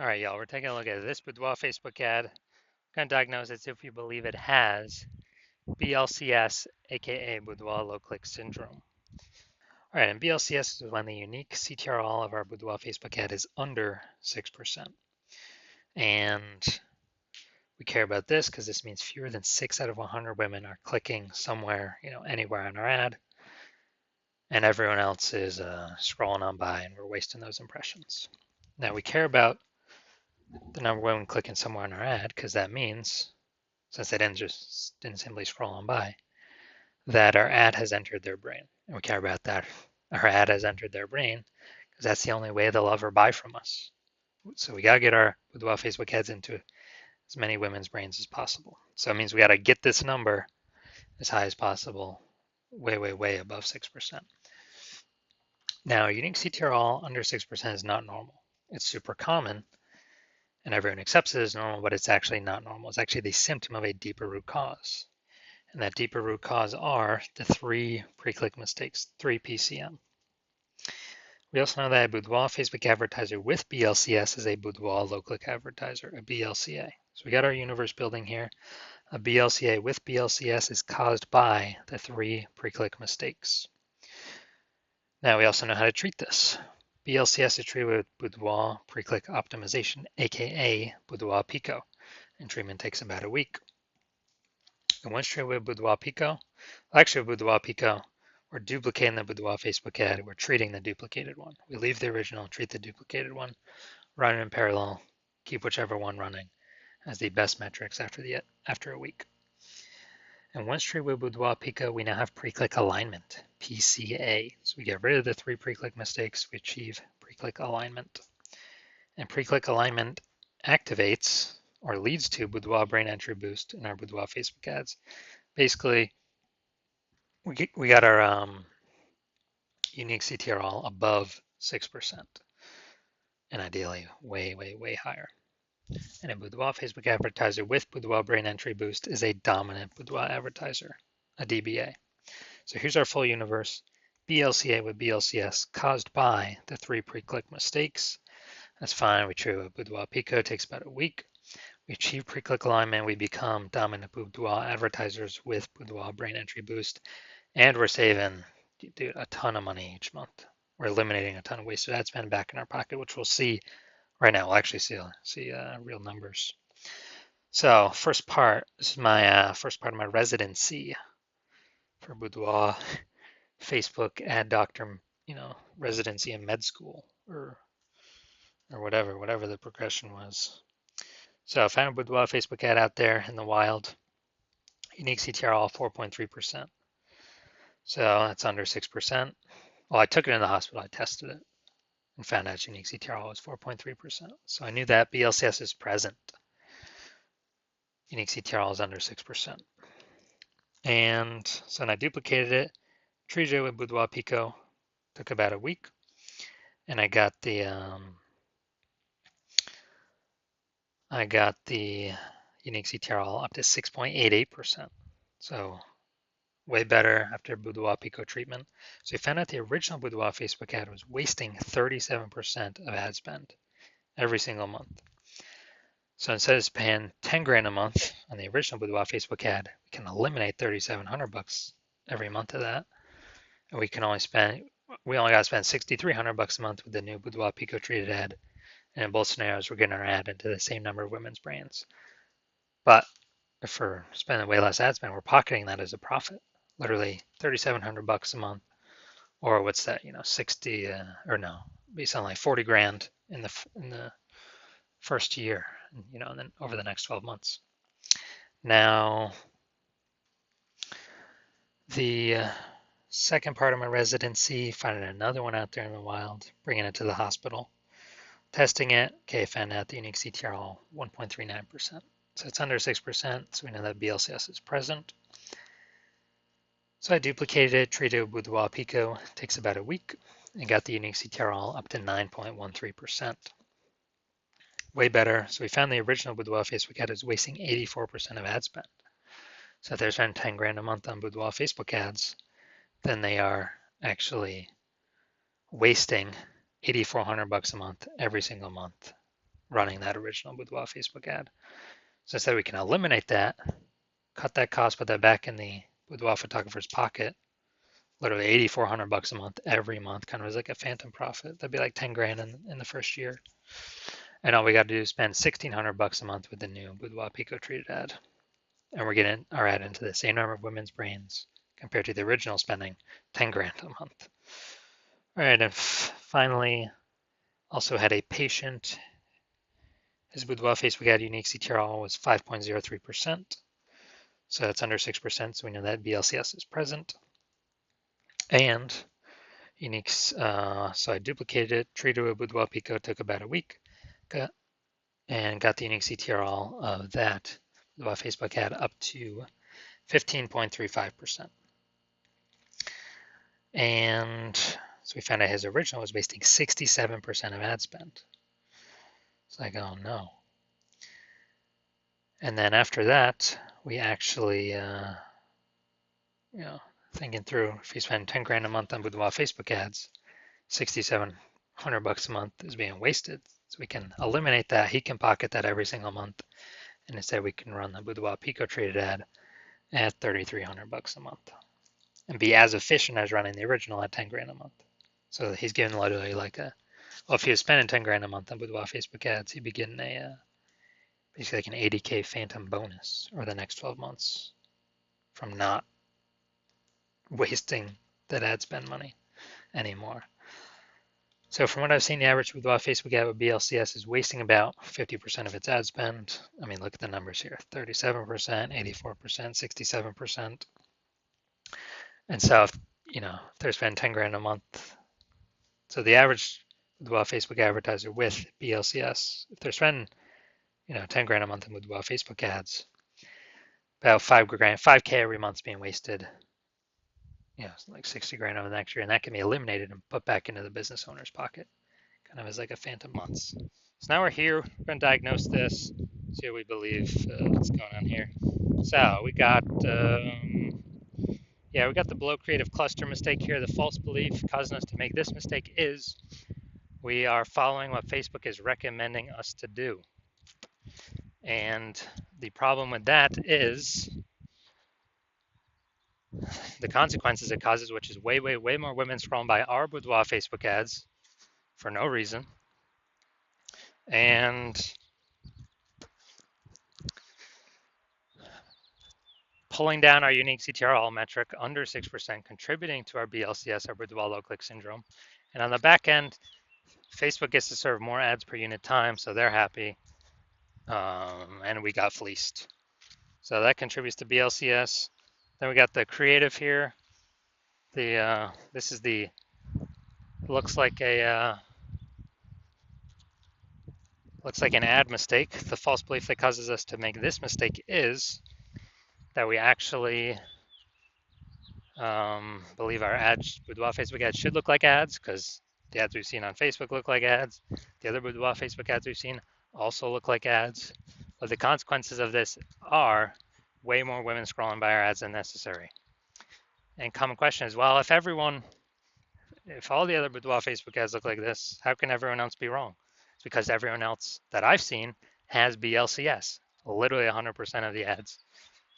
All right, y'all, we're taking a look at this Boudoir Facebook ad. We're going to diagnose it if we believe it has BLCS, aka Boudoir low click syndrome. All right, and BLCS is when the unique CTRL of our Boudoir Facebook ad is under 6%. And we care about this because this means fewer than 6 out of 100 women are clicking somewhere, anywhere on our ad, and everyone else is scrolling on by and we're wasting those impressions. Now, we care about the number of women clicking somewhere on our ad because that means, since they didn't simply scroll on by, that our ad has entered their brain. And we care about that. Our ad has entered their brain because that's the only way they'll ever buy from us. So we got to get our Boudoir Facebook ads into as many women's brains as possible. So it means we got to get this number as high as possible, way, way, way above 6%. Now, unique CTRL under 6% is not normal. It's super common, and everyone accepts it as normal, but it's actually not normal. It's actually the symptom of a deeper root cause. And that deeper root cause are the 3 pre-click mistakes, 3 PCM. We also know that a Boudoir Facebook advertiser with BLCS is a Boudoir low-click advertiser, a BLCA. So we got our universe building here. A BLCA with BLCS is caused by the 3 pre-click mistakes. Now we also know how to treat this. BLCS is treated with Boudoir pre-click optimization, aka Boudoir Pico, and treatment takes about a week. And once treated with Boudoir Pico, actually with Boudoir Pico, we're duplicating the Boudoir Facebook ad. We're treating the duplicated one. We leave the original, treat the duplicated one, run it in parallel, keep whichever one running as the best metrics after a week. And once treated with Boudoir Pico, we now have pre-click alignment, PCA. So we get rid of the 3 pre-click mistakes. We achieve pre-click alignment. And pre-click alignment activates or leads to Boudoir brain entry boost in our Boudoir Facebook ads. Basically, we got our unique CTRL above 6%, and ideally way, way, way higher. And a Boudoir Facebook advertiser with Boudoir brain entry boost is a dominant Boudoir advertiser, a DBA. So here's our full universe. BLCA with BLCS caused by the 3 pre-click mistakes. That's fine. We treat with Boudoir Pico, takes about a week. We achieve pre-click alignment. We become dominant Boudoir advertisers with Boudoir brain entry boost. And we're saving a ton of money each month. We're eliminating a ton of wasted ad spend back in our pocket, which we'll see right now. We'll actually see real numbers. So first part, this is my first part of my residency for Boudoir Facebook ad doctor, residency in med school or whatever the progression was. So I found a Boudoir Facebook ad out there in the wild. Unique CTRL 4.3%. So that's under 6%. Well, I took it in the hospital, I tested it, and found out unique CTRL was 4.3%. So I knew that BLCS is present. Unique CTRL is under 6%. And so then I duplicated it, treated it with Boudoir Pico, took about a week, and I got the unique CTRL up to 6.88%. So way better after Boudoir Pico treatment. So we found out the original Boudoir Facebook ad was wasting 37% of ad spend every single month. So instead of paying 10 grand a month on the original Boudoir Facebook ad, we can eliminate 3,700 bucks every month of that. And we only got to spend 6,300 bucks a month with the new Boudoir Pico treated ad. And in both scenarios, we're getting our ad into the same number of women's brains. But if we're spending way less ad spend, we're pocketing that as a profit. Literally 3,700 bucks a month, or what's that? 60 or no, be something like 40 grand in the first year, and then over the next 12 months. Now, the second part of my residency, finding another one out there in the wild, bringing it to the hospital, testing it. Okay, found out the unique CTRL 1.39%. So it's under 6%, so we know that BLCS is present. So I duplicated it, treated it with Boudoir Pico, takes about a week, and got the unique CTRL up to 9.13%. Way better. So we found the original Boudoir Facebook ad is wasting 84% of ad spend. So if they're spending 10 grand a month on Boudoir Facebook ads, then they are actually wasting 8,400 bucks a month every single month running that original Boudoir Facebook ad. So instead we can eliminate that, cut that cost, put that back in the Boudoir photographer's pocket, literally $8,400 a month every month, kind of as like a phantom profit. That'd be like 10 grand in the first year. And all we got to do is spend $1,600 a month with the new Boudoir Pico treated ad. And we're getting our ad into the same number of women's brains compared to the original spending 10 grand a month. All right, and finally, also had a patient. His Boudoir Facebook ad unique CTRL was 5.03%. So that's under 6%, so we know that BLCS is present. And uniques, so I duplicated it, treated with Boudoir Pico, took about a week, and got the unique CTRL of that Boudoir Facebook ad up to 15.35%. And so we found out his original was wasting 67% of ad spend. It's like, oh no. And then after that, we actually, thinking through, if you spend 10 grand a month on Boudoir Facebook ads, $6,700 a month is being wasted. So we can eliminate that. He can pocket that every single month. And instead we can run the Boudoir Pico traded ad at $3,300 a month and be as efficient as running the original at 10 grand a month. So he's getting literally like if he was spending 10 grand a month on Boudoir Facebook ads, he'd be getting basically like an 80K phantom bonus over the next 12 months from not wasting that ad spend money anymore. So from what I've seen, the average Boudoir Facebook ad with BLCS is wasting about 50% of its ad spend. I mean, look at the numbers here, 37%, 84%, 67%. And so, if they're spending 10 grand a month, so the average Boudoir Facebook advertiser with BLCS, if they're spending, 10 grand a month in Boudoir Facebook ads, about 5K every month is being wasted. Like 60 grand over the next year, and that can be eliminated and put back into the business owner's pocket, kind of as like a phantom months. So now we're here, we're going to diagnose this, see what we believe what's going on here. So we got, we got the below creative cluster mistake here. The false belief causing us to make this mistake is we are following what Facebook is recommending us to do. And the problem with that is the consequences it causes, which is way, way, way more women scrolling by our Boudoir Facebook ads for no reason. And pulling down our unique CTRL metric under 6%, contributing to our BLCS, our Boudoir low click syndrome. And on the back end, Facebook gets to serve more ads per unit time, so they're happy. And we got fleeced. So that contributes to BLCS. Then we got the creative here. This is looks like an ad mistake. The false belief that causes us to make this mistake is that we actually believe our ads, Boudoir Facebook ads, should look like ads because the ads we've seen on Facebook look like ads. The other Boudoir Facebook ads we've seen also look like ads. But the consequences of this are way more women scrolling by our ads than necessary. And common question is, well, if all the other Boudoir Facebook ads look like this, how can everyone else be wrong? It's because everyone else that I've seen has BLCS. Literally 100% of the ads,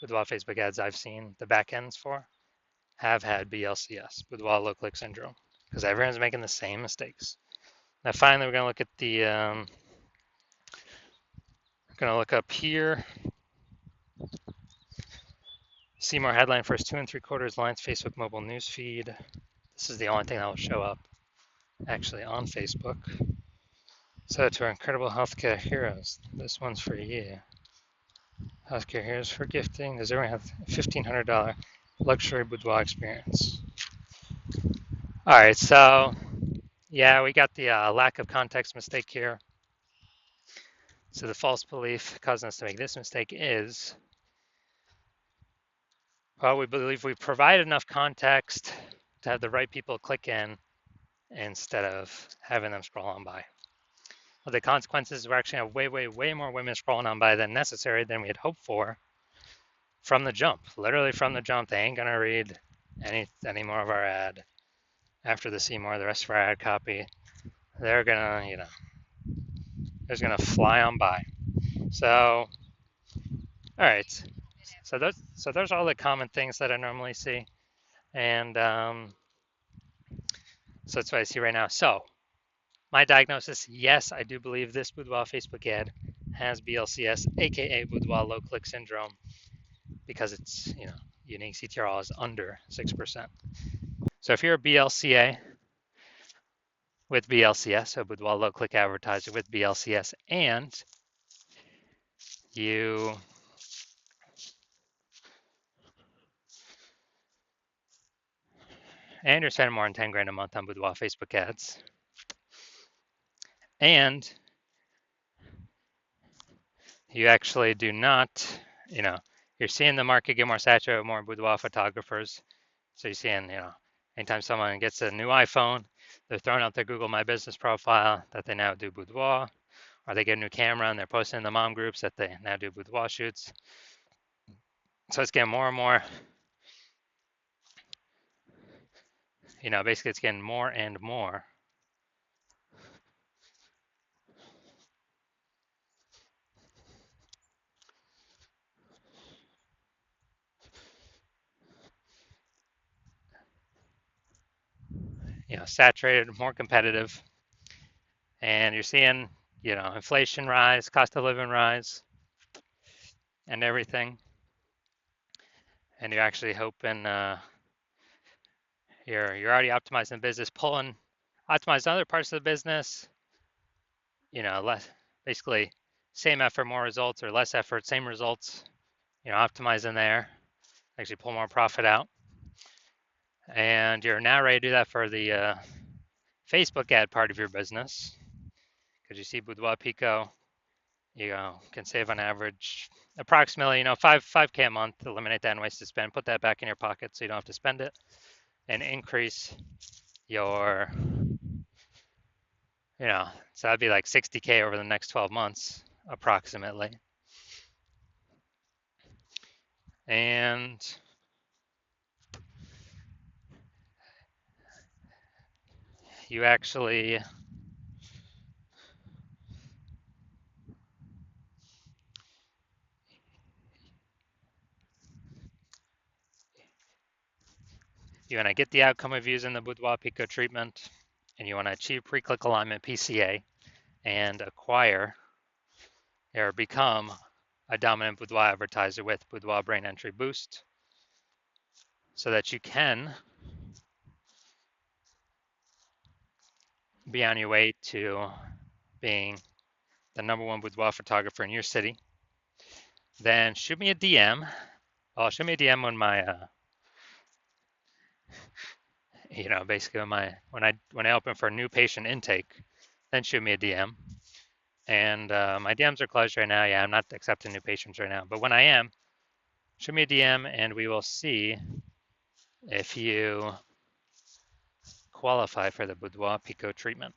Boudoir Facebook ads I've seen the back ends for, have had BLCS, Boudoir low click syndrome, because everyone's making the same mistakes. Now finally, we're going to look at we're going to look up here. See more headline first 2 3/4 lines Facebook mobile news feed. This is the only thing that will show up actually on Facebook. So to our incredible healthcare heroes, this one's for you. Healthcare heroes for gifting. Does everyone have a $1,500 luxury boudoir experience? All right, so yeah, we got the lack of context mistake here. So the false belief causing us to make this mistake is, well, we believe we provide enough context to have the right people click in instead of having them scroll on by. Well, the consequences were actually have way, way, way more women scrolling on by than necessary than we had hoped for from the jump. Literally from the jump, they ain't gonna read any more of our ad. After the see more, the rest of our ad copy, they're gonna, is going to fly on by. So, all right. So those are all the common things that I normally see, and so that's what I see right now. So my diagnosis: yes, I do believe this Boudoir Facebook ad has BLCS, aka Boudoir low click syndrome, because it's unique CTRL is under 6%. So if you're a BLCA with BLCS, so Boudoir low click advertiser with BLCS, and you you're spending more than 10 grand a month on Boudoir Facebook ads, and you actually do not, you're seeing the market get more saturated with more boudoir photographers. So you're seeing, anytime someone gets a new iPhone, they're throwing out their Google My Business profile that they now do boudoir, or they get a new camera and they're posting in the mom groups that they now do boudoir shoots. So it's getting more and more, basically it's getting more and more. Saturated, more competitive, and you're seeing, inflation rise, cost of living rise, and everything. And you're actually hoping you're already optimizing the business, optimizing other parts of the business. Less, basically, same effort, more results, or less effort, same results. Optimizing there, actually pull more profit out. And you're now ready to do that for the Facebook ad part of your business, because you see Boudoir Pico, you can save on average approximately 5K a month. Eliminate that unwasted spend, put that back in your pocket so you don't have to spend it, and increase your so that'd be like 60K over the next 12 months approximately. And you actually want to get the outcome of using the Boudoir Pico treatment, and you want to achieve pre-click alignment PCA and acquire or become a dominant boudoir advertiser with Boudoir Brain Entry Boost, so that you can be on your way to being the #1 boudoir photographer in your city, then shoot me a DM. Well, shoot me a DM when my basically when I open for a new patient intake, then shoot me a DM. And my DMs are closed right now. Yeah, I'm not accepting new patients right now. But when I am, shoot me a DM and we will see if you qualify for the Boudoir Pico treatment.